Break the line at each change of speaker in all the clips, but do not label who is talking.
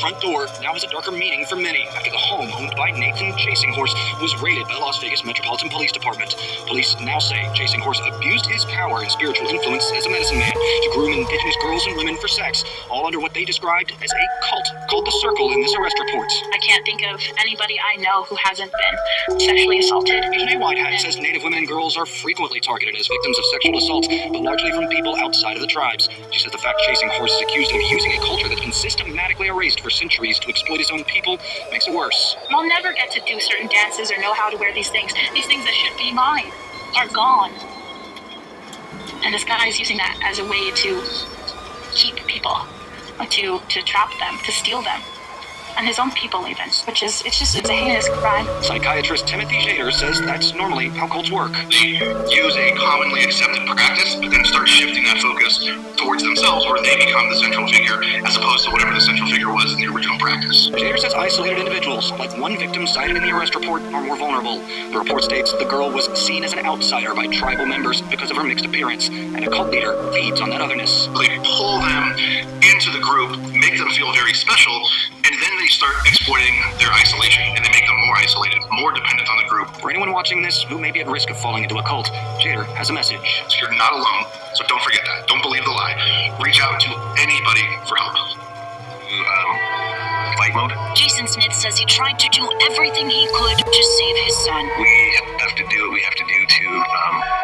front door now has a darker meaning for many after the home owned by Nathan Chasing Horse was raided by the Las Vegas Metropolitan Police Department. Police now say Chasing Horse abused his power and spiritual influence as a medicine man to groom indigenous girls and women for sex, all under what they described as a cult called The Circle in this arrest report.
I can't think of anybody I know who hasn't been sexually assaulted.
Visionary Whitehead says Native women and girls are frequently targeted as victims of sexual assault, but largely from people outside of the tribes. She says the fact Chasing Horse is accused of using a culture that's been systematically erased for centuries to exploit his own people makes it worse.
I'll never get to do certain dances or know how to wear these things. These things that should be mine are gone. And this guy is using that as a way to keep people, to trap them, to steal them. And his own people even, which is, it's a heinous crime.
Psychiatrist Timothy Shader says that's normally how cults work.
They use a commonly accepted practice, but then start shifting that focus towards themselves, where they become the central figure, as opposed to whatever the central figure was in the original practice.
Shader says isolated individuals, like one victim cited in the arrest report, are more vulnerable. The report states the girl was seen as an outsider by tribal members because of her mixed appearance, and a cult leader feeds on that otherness.
They pull them into the group, make them feel very special, and then they start exploiting their isolation, and they make them more isolated, more dependent on the group.
For anyone watching this who may be at risk of falling into a cult, Shader has a message.
So you're not alone, so don't forget that. Don't believe the lie. Reach out to anybody for help. Fight mode?
Jason Smith says he tried to do everything he could to save his son.
We have to do what we have to do to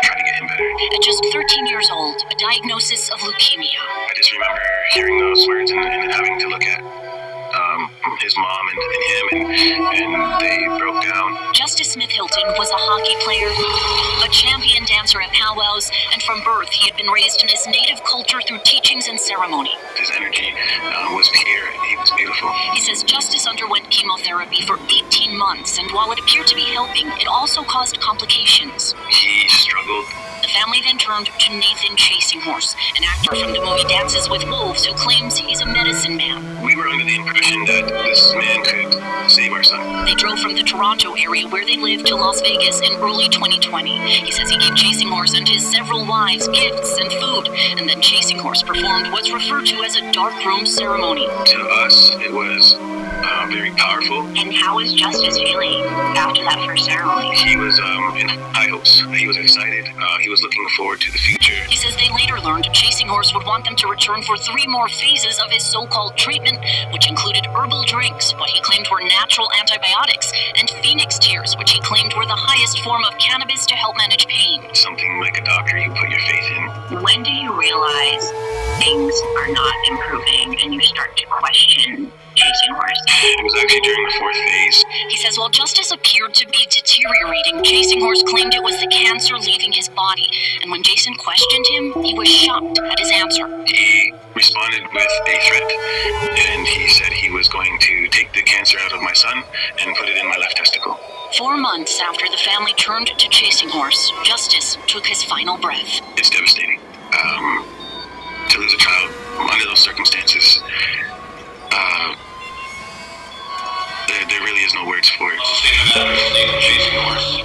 try to get him better.
At just 13 years old, a diagnosis of leukemia.
I just remember hearing those words and then having to look at his mom and him, and they broke down.
Justice Smith Hilton was a hockey player, a champion dancer at powwows, and from birth he had been raised in his native culture through teachings and ceremony.
His energy was pure, and he was beautiful.
He says Justice underwent chemotherapy for 18 months, and while it appeared to be helping, it also caused complications.
He struggled.
The family then turned to Nathan Chasing Horse, an actor from the movie Dances with Wolves who claims he's a medicine man.
We were under the impression that this man could save our son.
They drove from the Toronto area where they lived to Las Vegas in early 2020. He says he gave Chasing Horse and his several wives gifts and food, and then Chasing Horse performed what's referred to as a dark room ceremony.
To us, it was very powerful.
And how was Justice feeling after that first ceremony?
He was in high hopes. He was excited. He was looking forward to the future.
He says they later learned Chasing Horse would want them to return for 3 more phases of his so-called treatment, which included herbal drinks, what he claimed were natural antibiotics, and phoenix tears, which he claimed were the highest form of cannabis to help manage pain.
Something like a doctor you put your faith in.
When do you realize things are not improving and you start to question Chasing Horse?
It was actually during the 4th phase.
He says while Justice appeared to be deteriorating, Chasing Horse claimed it was the cancer leaving his body, and when Jason questioned him, he was shocked at his answer.
He responded with a threat, and he said he was going to take the cancer out of my son and put it in my left testicle.
4 months after the family turned to Chasing Horse, Justice took his final breath.
It's devastating. To lose a child under those circumstances, there really is no words for it.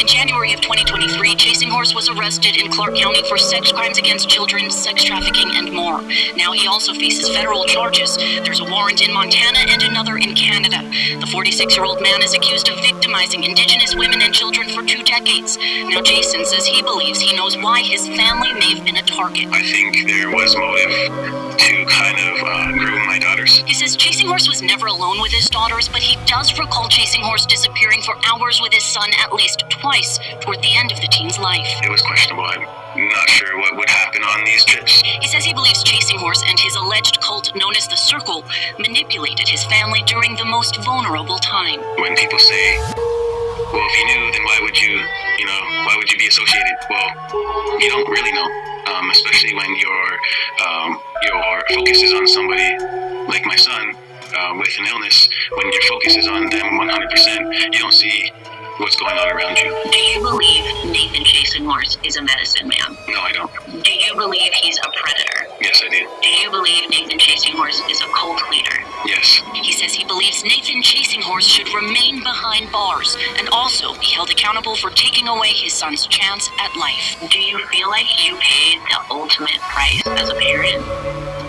In January of 2023, Chasing Horse was arrested in Clark County for sex crimes against children, sex trafficking, and more. Now he also faces federal charges. There's a warrant in Montana and another in Canada. The 46-year-old man is accused of victimizing Indigenous women and children for 2 decades. Now Jason says he believes he knows why his family may have been a target.
I think there was motive to kind of groom my daughters.
He says Chasing Horse was never alone with his daughters, but he does recall Chasing Horse disappearing for hours with his son at least twice toward the end of the teen's life.
It was questionable. I'm not sure what would happen on these trips.
He says he believes Chasing Horse and his alleged cult known as the Circle manipulated his family during the most vulnerable time.
When people say, well, if you knew, then why would you be associated? Well, you don't really know, especially when your focus is on somebody like my son with an illness. When your focus is on them 100%, you don't see what's going on around you.
Do you believe Nathan Chasing Horse is a medicine man?
No, I don't.
Do you believe he's a predator?
Yes, I do.
Do you believe Nathan Chasing Horse is a cult leader?
Yes.
He says he believes Nathan Chasing Horse should remain behind bars and also be held accountable for taking away his son's chance at life. Do you feel like you paid the ultimate price as a parent?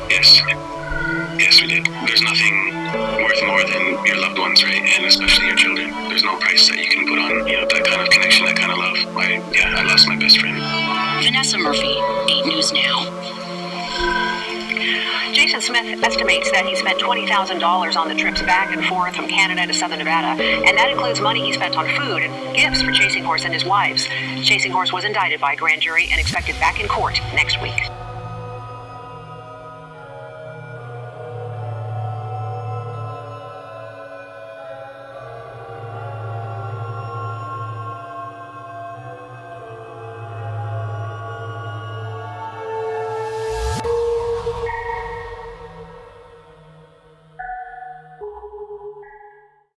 Yes. Yes, we did. There's nothing worth more than your loved ones, right? And especially your children. There's no price that you can put on, that kind of connection, that kind of love. I lost my best friend.
Vanessa Murphy, 8 News Now.
Jason Smith estimates that he spent $20,000 on the trips back and forth from Canada to Southern Nevada, and that includes money he spent on food and gifts for Chasing Horse and his wives. Chasing Horse was indicted by a grand jury and expected back in court next week.